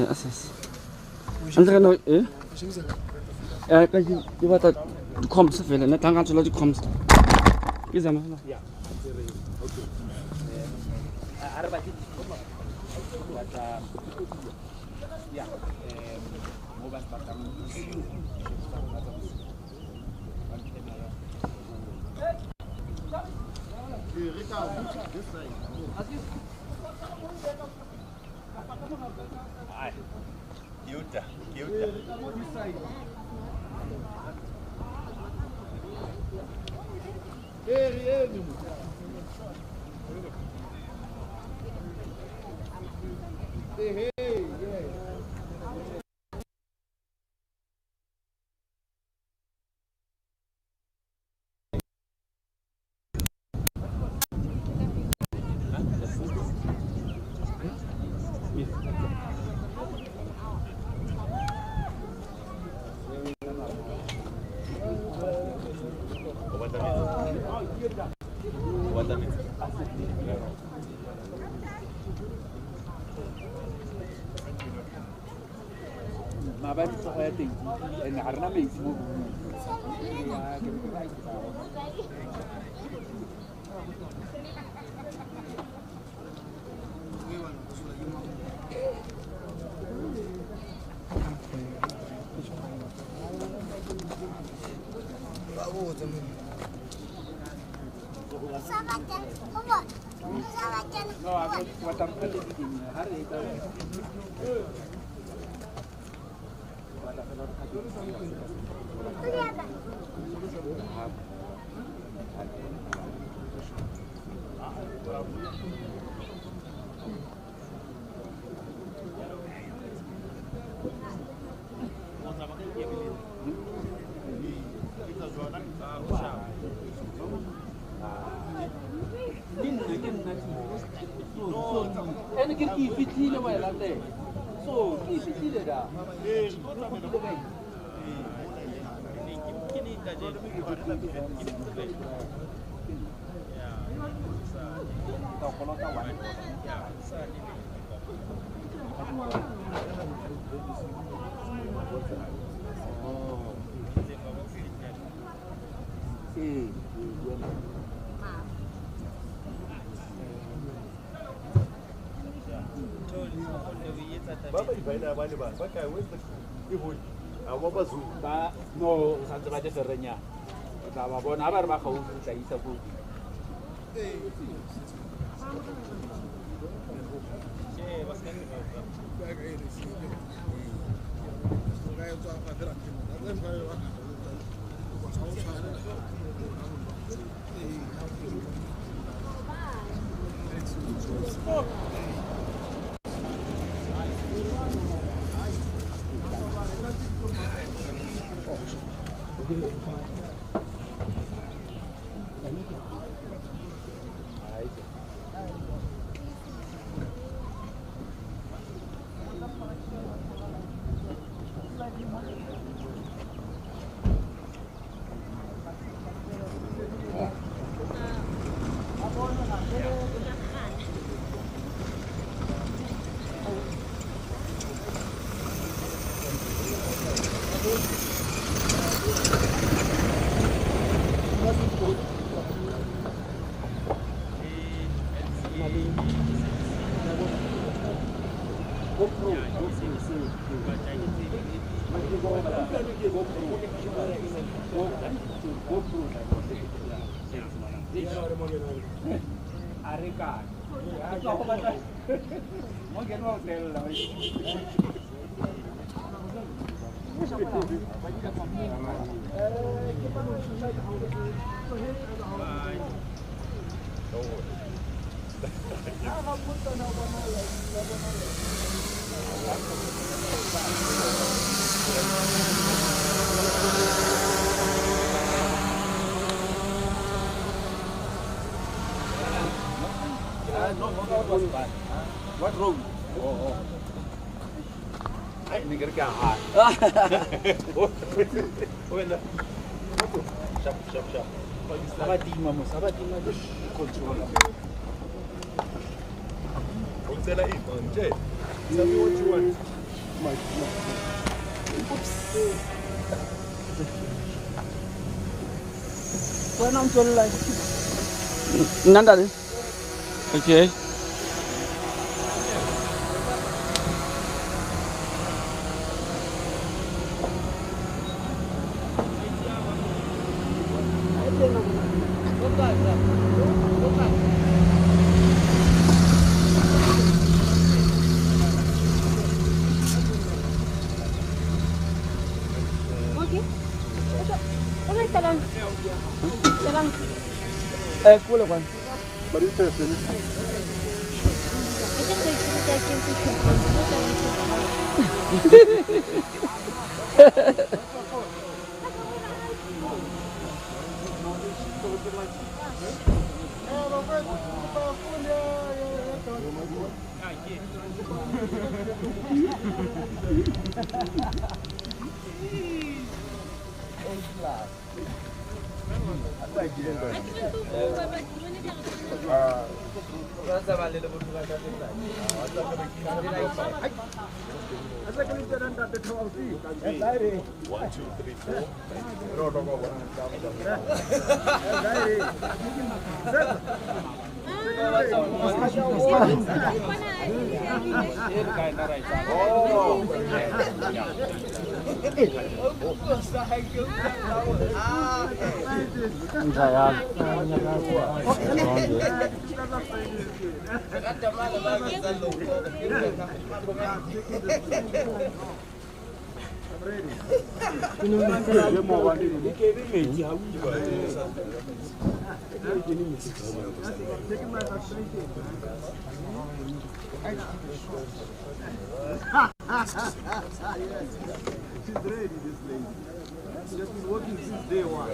Assess. Andere noch, die war da, du kommst zu viel, ne? Dann kannst du Leute kommst. Wie sagen wir noch? Ja. Okay. Arbeitet. Ja. Mobile Batam. Cute. Ma ba tso ya teng ene ga rena metsi mo ya ke ke right no aku watam kali ini hari itu Ene che chi fitile vai la te. So, chi fitile da. Baba ibaina abanye ba baka wenza ihuli awabazu ba no santse ba teferenya ba ba bona ba re ba ga o tla isa go Arika. Mau get mau sel lah. What road? Oh. Ai, ninguém quer a Shop. Abatima control. Tell her Jay, tell me what you want. When I'm told like Nanda. Okay. Cool one. But it's interesting. One, two, three, four. She's ready, this lady. She's been working since day one,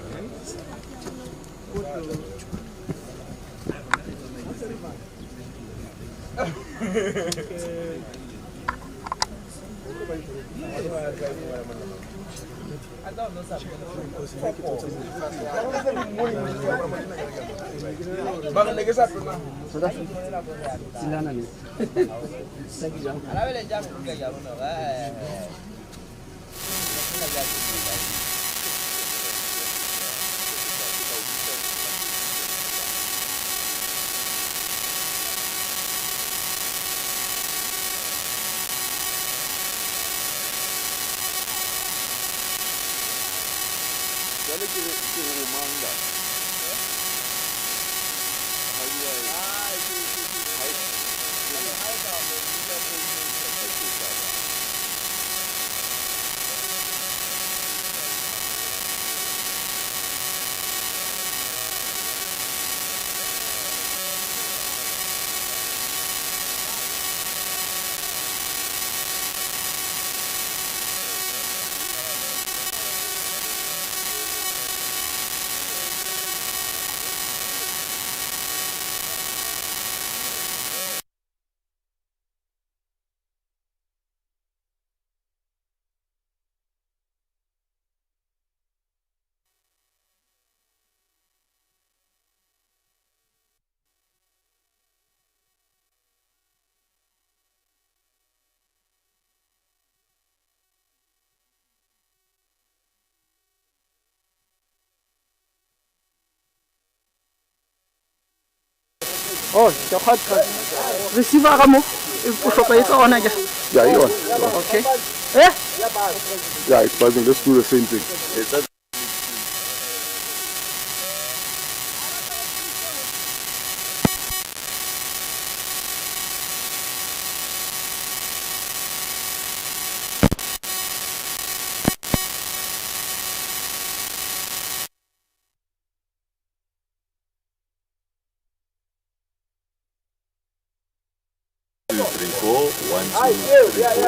Oh, der hat Receiver mo. Usoka ito on again. Yeah, you on. Okay. Yeah. Yeah, it's buzzing. Let's do the same thing. 3, 4. 1, 2, 3, 4.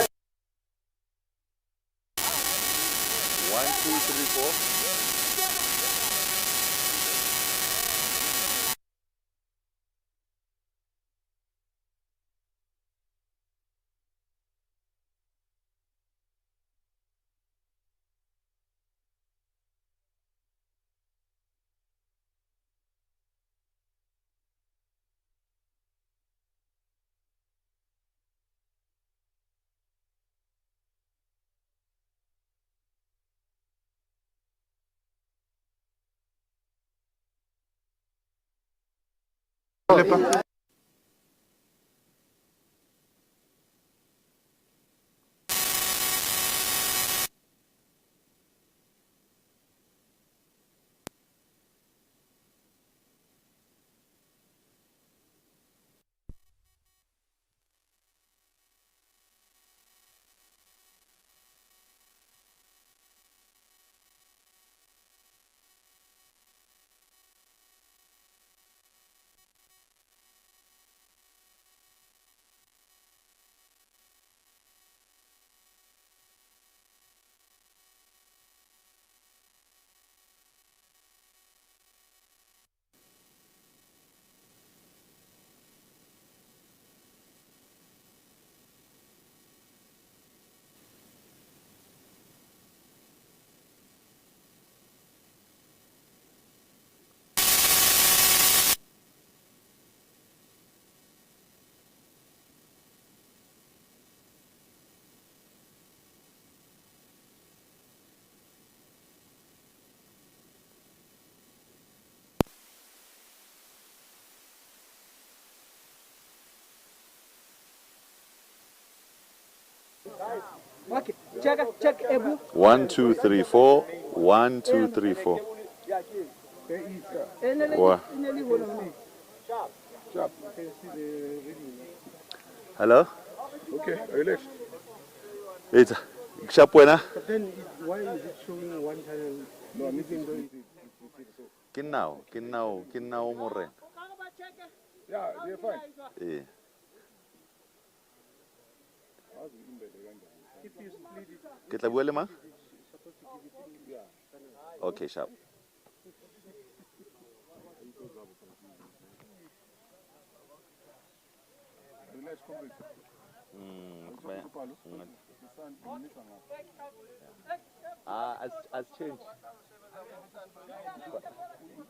1, 2, 3, 4. Okay, check Ebu. 1, 2, 3, 4. 1, 2, 3, 4. Wow. Hello? Okay, are you left? It's sharp winner. But then why is it showing one channel? No, I'm even though it's so. Kinao more. Yeah, they're fine. Yeah. If you split it, Ke tla bua le mang? it's supposed to give it, yeah. Okay, sharp. Relax, complete. As change.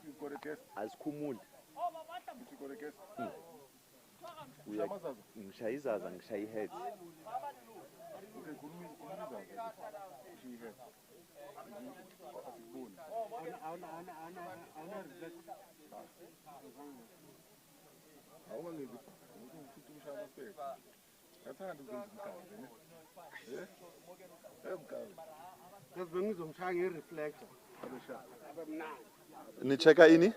You've got a guest. As kumul. You've got a guest. Ngishayizaza ngishayi heads. Okay, Gulumizaza. She has. Asiboni. Awuna relax. Awungangizi. Ukuthi umshaya aspect. Yathanda ukwenza umkhazi, ne? Emkhazi. Yazi bengizomshaya nge-reflector. Abeshaya. Abemnandi. Ni checka ini?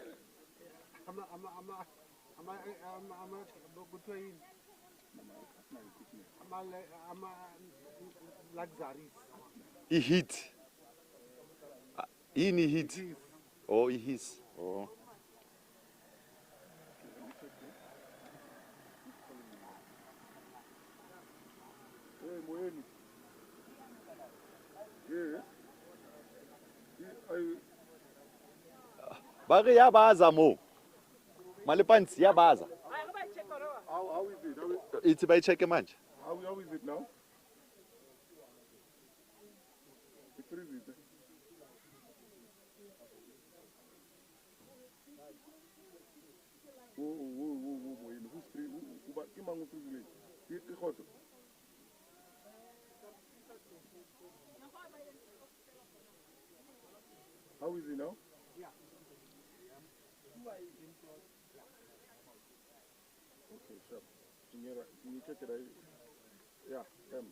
Kuthiwa yini? Luxuries. Heat. Ini heat. Oh, his. Oh. Hey, Moeni. Yeah. Bagi yabaza mo. Malipansi yabaza. How is it? It's by check manje. How is it now? It's freezing. Who's free? Who's free? How is it now? Okay, sure. Can you check it out? Yeah, M.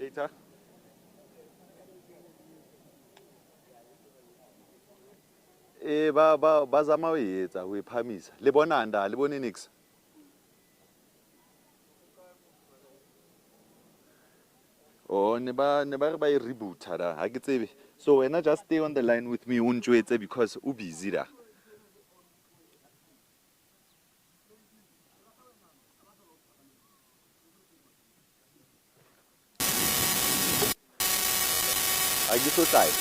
Eta. Ba zama ho etsa ho iphamisa. Le bona nda, le bone nix. Oh, ne ba re ba e reboota da. Ha ke tsebe. So wena just stay on the line with me o ntjwetse because o busy da. Ha ke so hlaya.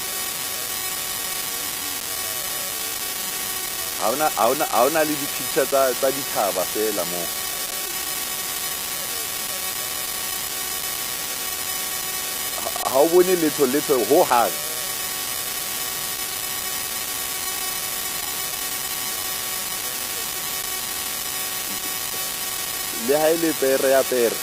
Ha ona le di-picture tsa dithaba fela moo. Ha o bone letho ho hang. Le ha ile pere ya pere.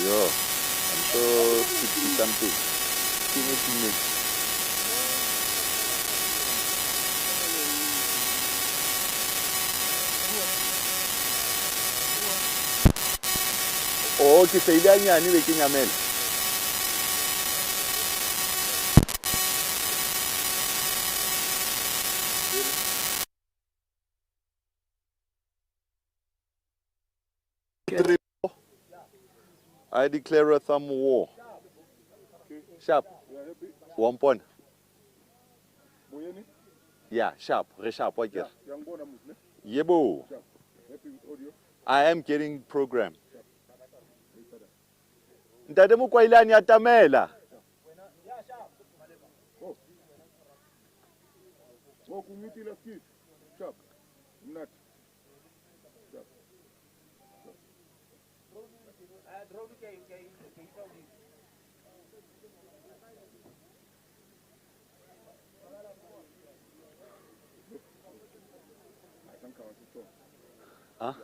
Yo, I'm so 60 something. Teenage. Oh, ke se ile a nyane be ke nyamela. I declare a thumb war. Sharp. 1 point. Yeah, sharp. Re sharp. What get? Yebo. I am getting programmed. Ntate mo kwa ile a atamela. Huh?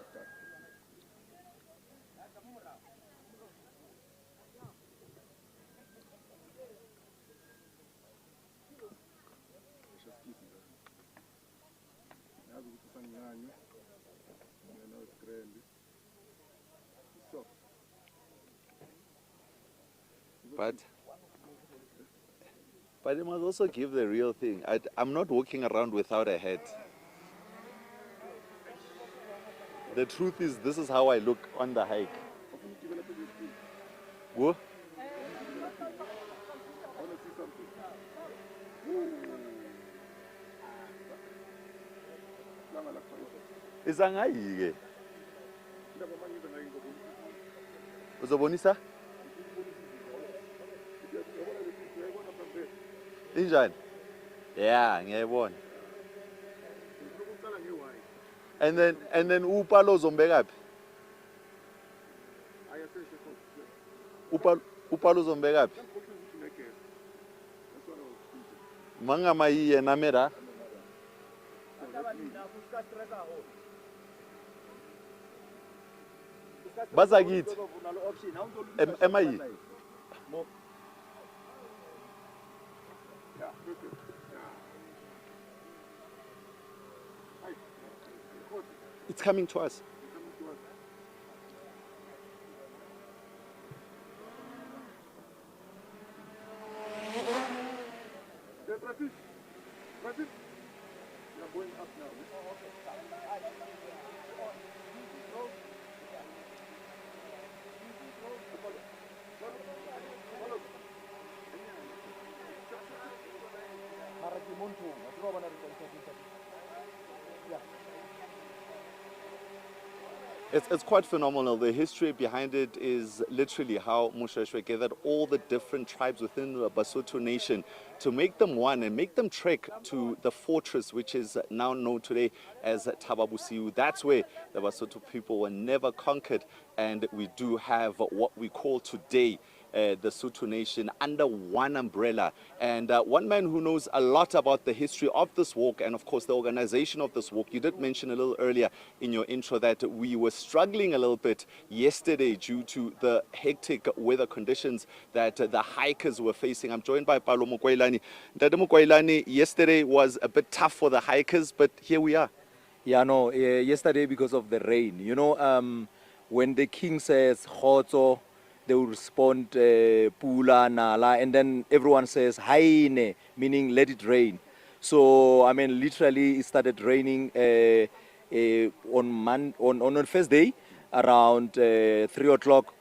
But they must also give the real thing. I'm not walking around without a hat. The truth is, this is how I look on the hike. Whoa. Izangayi-ke. Uzobonisa? Injani? Yeah, ngiyayibona. And then upalo uzombekaphi? Upalo uzombekaphi? Mangama yena mera. Bazakithi. Emayi. It's coming to us. It's quite phenomenal. The history behind it is literally how Moshoeshoe gathered all the different tribes within the Basotho nation to make them one and make them trek to the fortress, which is now known today as Thaba Bosiu. That's where the Basotho people were never conquered, and we do have what we call today the Sotho nation under one umbrella. And one man who knows a lot about the history of this walk and, of course, the organization of this walk. You did mention a little earlier in your intro that we were struggling a little bit yesterday due to the hectic weather conditions that the hikers were facing. I'm joined by Paulo Mokwailani. Dada Mokwailani, yesterday was a bit tough for the hikers, but here we are. Yeah, no, yesterday because of the rain. You know, when the king says Khotso, they will respond Pula, Nala, and then everyone says Haine, meaning let it rain. So, I mean, literally it started raining on the first day around 3 o'clock.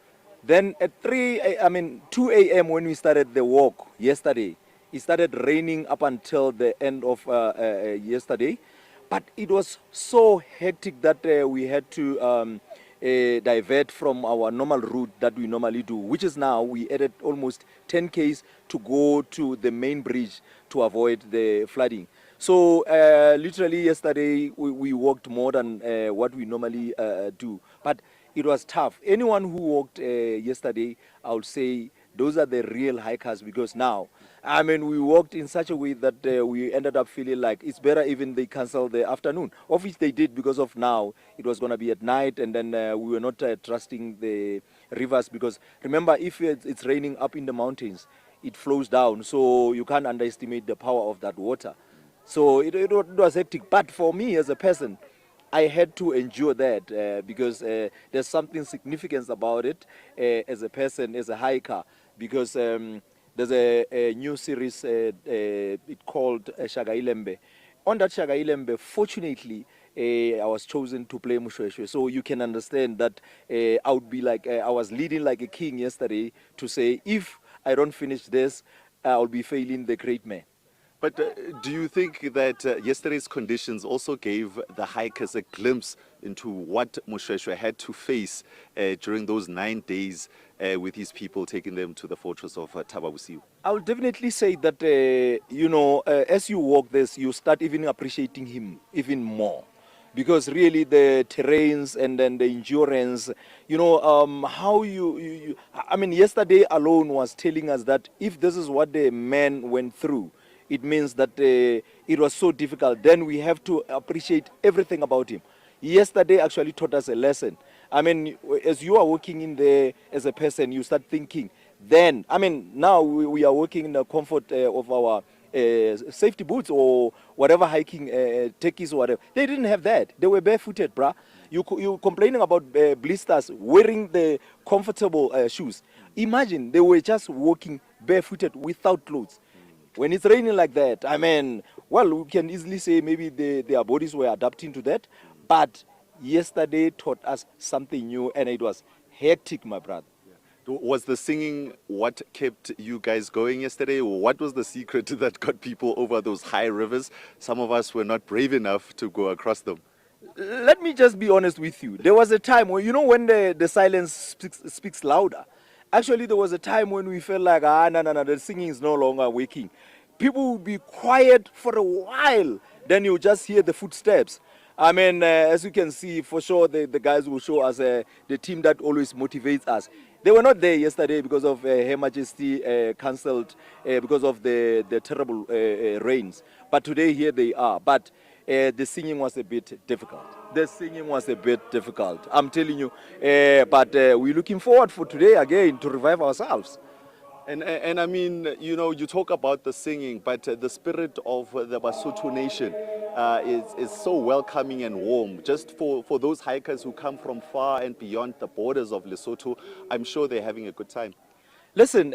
Then at 2 a.m. when we started the walk yesterday, it started raining up until the end of yesterday. But it was so hectic that we had to divert from our normal route that we normally do, which is now we added almost 10 k's to go to the main bridge to avoid the flooding. So literally yesterday we walked more than what we normally do. But it was tough. Anyone who walked yesterday, I would say those are the real hikers, because now, I mean, we walked in such a way that we ended up feeling like it's better even they cancel the afternoon, of which they did because of now it was going to be at night, and then we were not trusting the rivers, because remember, if it's raining up in the mountains, it flows down, so you can't underestimate the power of that water. So it was hectic. But for me as a person, I had to endure that because there's something significant about it as a person, as a hiker, because there's a new series it called Shagailembe. On that Shagailembe, fortunately, I was chosen to play Moshoeshoe. So you can understand that I would be like, I was leading like a king yesterday to say, if I don't finish this, I'll be failing the great man. But do you think that yesterday's conditions also gave the hikers a glimpse into what Moshoeshoe had to face during those 9 days with his people taking them to the fortress of Thaba Bosiu? I will definitely say that, as you walk this, you start even appreciating him even more. Because really the terrains and then the endurance, how I mean, yesterday alone was telling us that if this is what the man went through, it means that it was so difficult. Then we have to appreciate everything about him. Yesterday actually taught us a lesson. I mean, as you are working in there as a person, you start thinking. Then, I mean, now we are working in the comfort of our safety boots or whatever hiking techies or whatever. They didn't have that. They were barefooted, bruh. You complaining about blisters, wearing the comfortable shoes. Imagine they were just walking barefooted without clothes. When it's raining like that, I mean, well, we can easily say maybe their bodies were adapting to that. But yesterday taught us something new, and it was hectic, my brother. Was the singing what kept you guys going yesterday? What was the secret that got people over those high rivers? Some of us were not brave enough to go across them. Let me just be honest with you. There was a time when, when the silence speaks louder. Actually, there was a time when we felt like, no, the singing is no longer waking. People would be quiet for a while. Then you just hear the footsteps. I mean, as you can see, for sure, the guys will show us the team that always motivates us. They were not there yesterday because of Her Majesty cancelled because of the terrible rains. But today, here they are. But the singing was a bit difficult. I'm telling you. But we're looking forward for today again to revive ourselves. And I mean, you talk about the singing, but the spirit of the Basotho nation is so welcoming and warm. Just for those hikers who come from far and beyond the borders of Lesotho, I'm sure they're having a good time. Listen,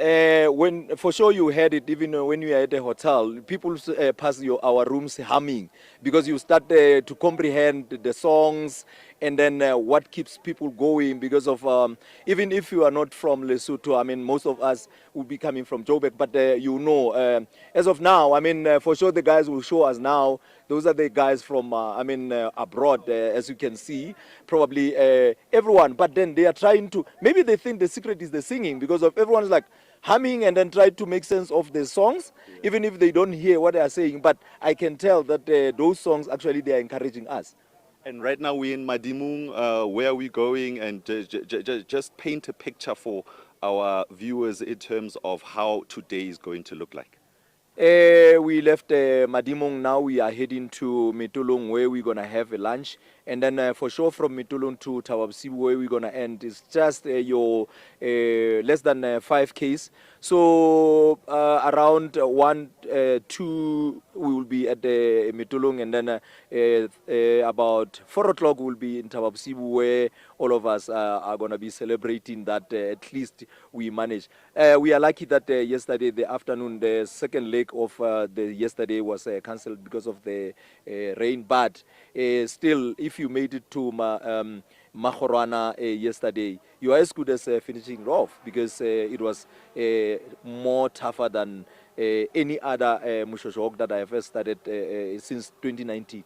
when for sure you heard it even when you are at a hotel, people pass our rooms humming because you start to comprehend the songs and then what keeps people going because of, even if you are not from Lesotho, I mean, most of us will be coming from Joburg, but as of now, I mean, for sure the guys will show us now. Those are the guys from, abroad, as you can see, probably everyone. But then they are trying to, maybe they think the secret is the singing because of everyone's like humming and then try to make sense of the songs, even if they don't hear what they are saying. But I can tell that those songs, actually, they are encouraging us. And right now we're in Madimung. Where are we going? And just paint a picture for our viewers in terms of how today is going to look like? We left Madimong. Now we are heading to Mitulung, where we're gonna have a lunch, and then for sure from Mitulung to Thaba Bosiu, where we're gonna end is just your less than 5 Ks. So around 2 we will be at Mitulung, and then about 4 o'clock we'll be in Thaba Bosiu, where all of us are gonna be celebrating that at least we manage. We are lucky that yesterday the afternoon, the second leg of the yesterday was cancelled because of the rain. But still, if you made it to Menkhoaneng yesterday, you are as good as finishing it off, because it was more tougher than any other Moshoeshoe Walk that I have started since 2019.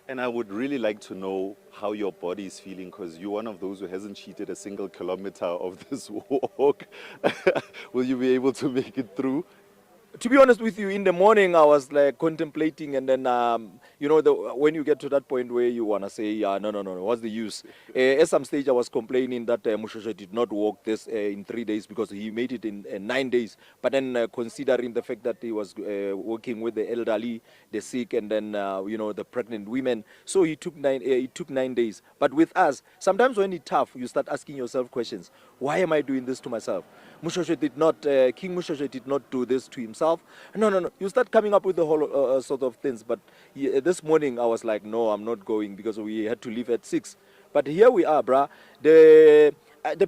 And I would really like to know how your body is feeling, because you're one of those who hasn't cheated a single kilometer of this walk. Will you be able to make it through? To be honest with you, in the morning I was like contemplating, and then when you get to that point where you wanna say, no, what's the use? At some stage I was complaining that Moshoeshoe did not walk this in 3 days, because he made it in 9 days. But then considering the fact that he was working with the elderly, the sick, and then the pregnant women, so he took 9 days. But with us, sometimes when it's tough, you start asking yourself questions. Why am I doing this to myself? Moshoeshoe did not, King Moshoeshoe did not do this to himself. No. You start coming up with the whole sort of things. But this morning I was like, no, I'm not going, because we had to leave at 6. But here we are, bruh. The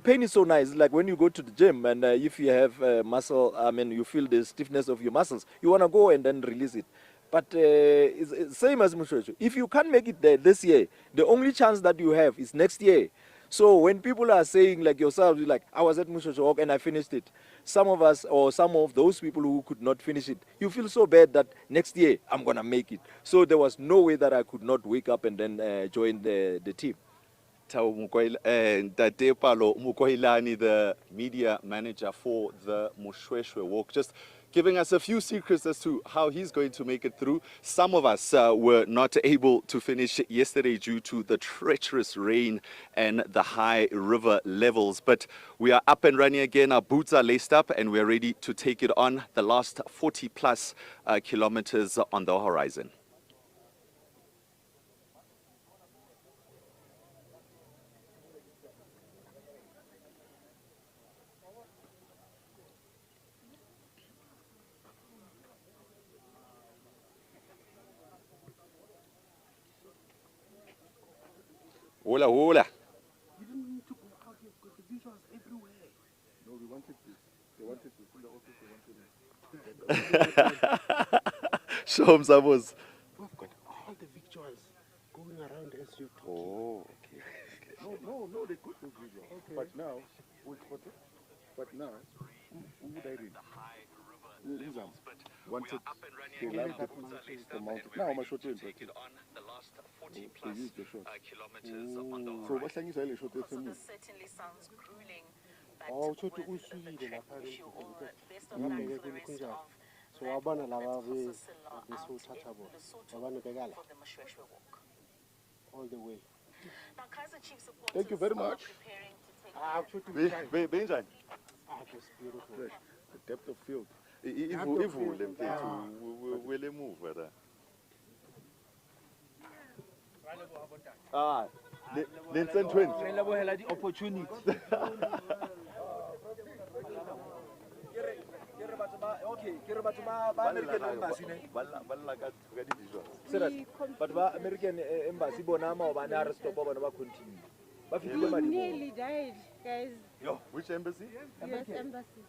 pain is so nice. Like when you go to the gym, and if you have muscle, you feel the stiffness of your muscles, you want to go and then release it. But it's same as Moshoeshoe. If you can't make it there this year, the only chance that you have is next year. So when people are saying, like yourself, like, I was at Moshoeshoe Walk and I finished it, some of us, or some of those people who could not finish it, you feel so bad that next year I'm going to make it. So there was no way that I could not wake up and then join the team. Ntate Palo Mokoilani, the media manager for the Moshoeshoe Walk, just giving us a few secrets as to how he's going to make it through. Some of us were not able to finish yesterday due to the treacherous rain and the high river levels. But we are up and running again. Our boots are laced up and we're ready to take it on. The last 40 plus kilometers on the horizon. Hola, hola. You didn't need to go out here because the visuals everywhere. No, we wanted this. They wanted this in the office. They wanted Show them, Sabos. We've got all the visuals going around as you're talking. Oh, okay. No, they got those visuals. Okay. But now, who would I read? Wanted they love the mountain. Now I'm short in practice. They use the short. So what's the short Basotho certainly sounds grueling, but Oh, with the Moshoeshoe or best of luck for the rest of So abana lava be be out in Lesotho abana begala for the Moshoeshoe Walk. all the way. Now, Kaiser Chief supporters Thank you very are much. preparing to take Benjamin. It's beautiful. The depth of field. Opportunity. But the American embassy bonama or banana stop over the continue. We nearly died, guys. Yo, which embassy? US embassy.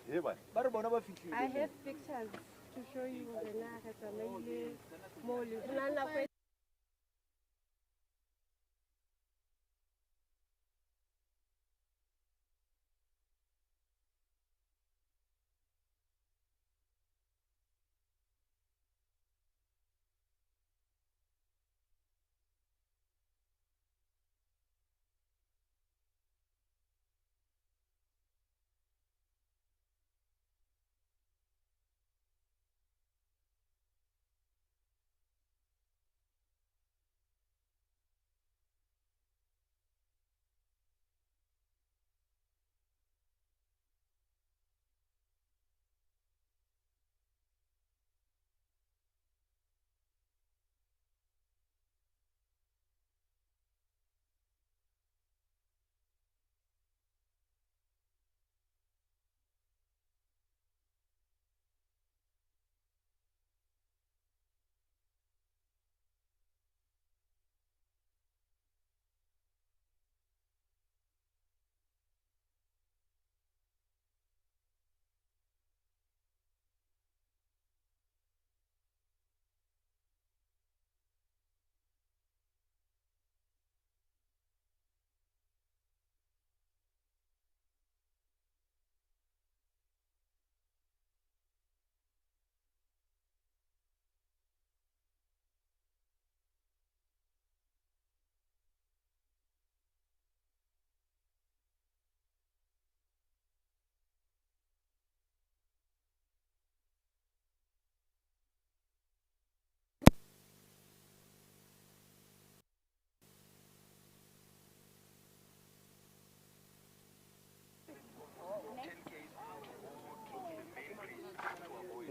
Here, man. I have pictures to show you the Nakata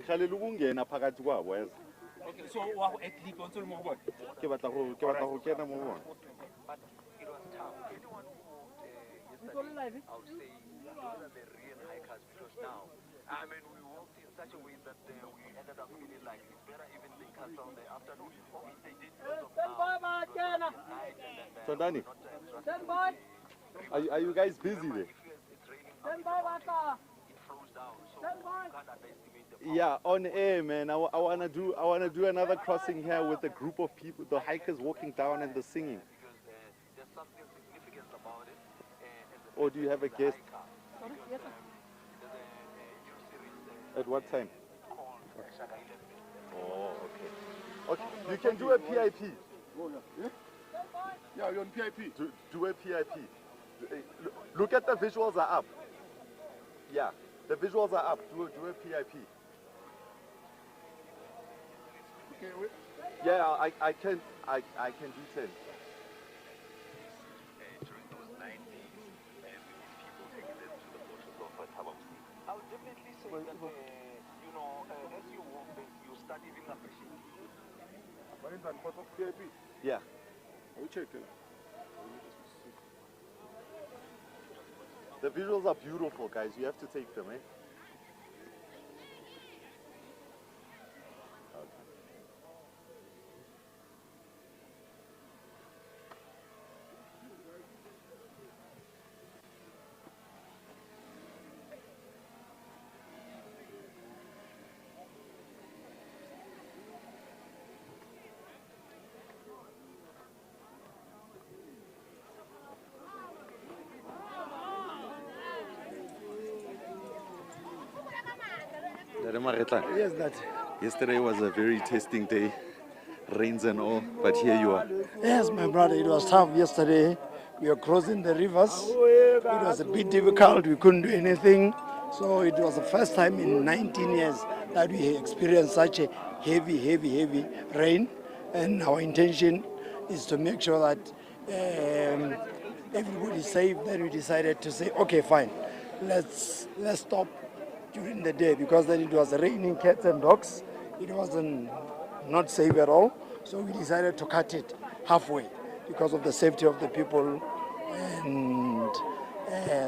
Khalelu ungena phakathi kwabo yazi. Okay, so wa go at least ontse le mo go bona. Ke batla go kena mo bona. But it was tough. Anyone who walked yesterday, I would say, those are the real hikers because now, I mean, we walked in such a way that we ended up feeling like it's better even they cut on the afternoon. They did lots of now. Tondani, Stand by. are you guys busy there? It's raining. It flows down, so you can't underestimate the power. Yeah, on air, man. I wanna do another crossing here with a group of people, the hikers walking down and the singing. Because there's something significant about it. Or do you have a guest? There's a new series At what time? called Shaka 11. Oh, okay. Okay, you can do a PIP. Yeah, you're on PIP. Do a PIP. Look at the visuals are up. Yeah, the visuals are up. Do a PIP. Okay, wait. Yeah, I can do 10. During those 9 days, we need people taking them to the fortress of Thaba Bosiu. I would definitely say that, you know, as you walk, you start even appreciating. What is that photo? PIP. Yeah. I will check it. The visuals are beautiful, guys. You have to take them, eh? Yes, that. Yesterday was a very testing day, rains and all, but here you are. Yes, my brother, it was tough yesterday. We were crossing the rivers. It was a bit difficult. We couldn't do anything. So it was the first time in 19 years that we experienced such a heavy rain. And our intention is to make sure that everybody's safe. Then we decided to say, okay, fine, let's stop during the day, because then it was raining cats and dogs. It wasn't not safe at all. So we decided to cut it halfway because of the safety of the people, and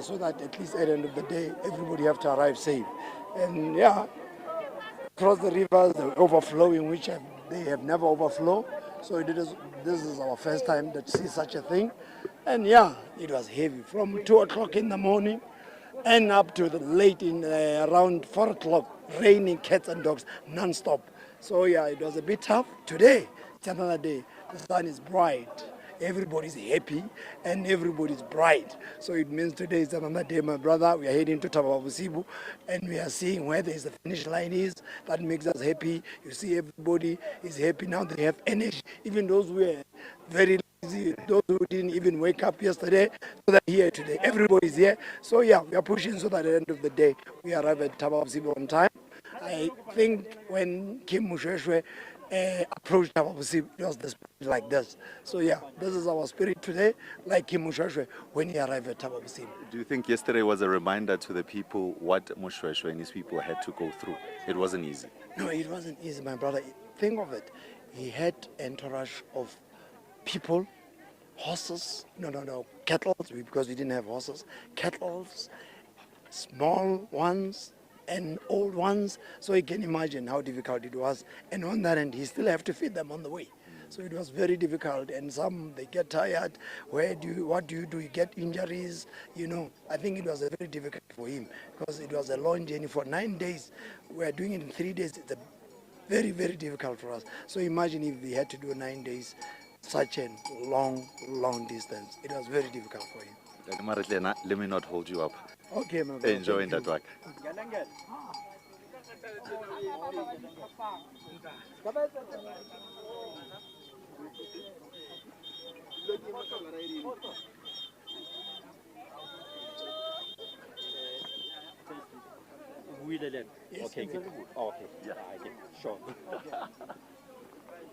so that at least at the end of the day, everybody have to arrive safe. And yeah, across the rivers, the overflowing, which they have never overflow. So this is our first time to see such a thing. And yeah, it was heavy from 2 o'clock in the morning and up to the late in around 4 o'clock, raining cats and dogs non-stop. So yeah, it was a bit tough. Today, it's another day. The sun is bright. Everybody's happy and everybody's bright. So it means today is another day, my brother. We are heading to Thaba Bosiu and we are seeing where the finish line is. That makes us happy. You see, everybody is happy now. They have energy. Even those who were very lazy, those who didn't even wake up yesterday, so they're here today. Everybody's here. So yeah, we are pushing so that at the end of the day, we arrive at Thaba Bosiu on time. I think when King Moshoeshoe approached Thaba Bosiu, it was the spirit like this. So yeah, this is our spirit today, like King Moshoeshoe when he arrived at Thaba Bosiu. Do you think yesterday was a reminder to the people what Moshoeshoe and his people had to go through? It wasn't easy. No, it wasn't easy, my brother. Think of it. He had entourage of people, horses, no, cattle, because we didn't have horses, cattle, small ones and old ones. So you can imagine how difficult it was. And on that end, he still have to feed them on the way. So it was very difficult. And some, they get tired. What do you do? You get injuries, you know. I think it was very difficult for him because it was a long journey for 9 days. We are doing it in 3 days. It's very difficult for us. So imagine if we had to do 9 days, such a long distance. It was very difficult for him. Let me not hold you up. Okay, my brother. Enjoying that work. Yes, Okay, good. Okay, yeah, I get sure.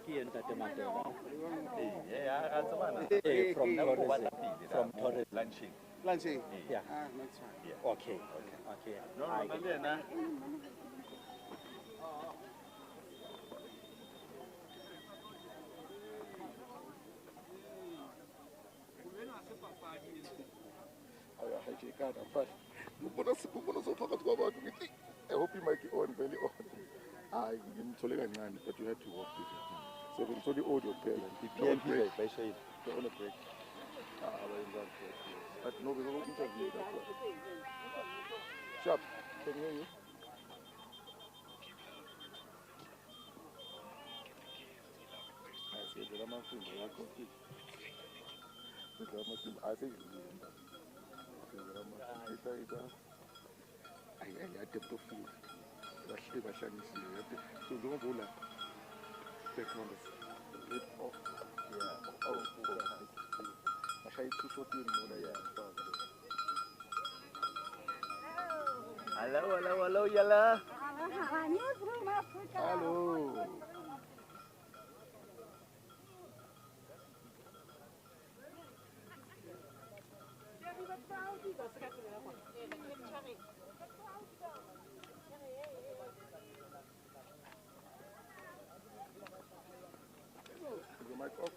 He and that man from Torres. Lunching. Yeah. That's fine. Okay. No, I hope you might be on very on. But you have to walk with it. So when the audio player, the on break. The on break. But no, we will interview that one. Sharp, can you hear you? I said the Rama film, I think the Rama film, I think the Rama film, I had to feel. So don't go like take on this lip off. Yeah. Oh. I try to shoot you Hello, Yala. Hello. Is the mic off?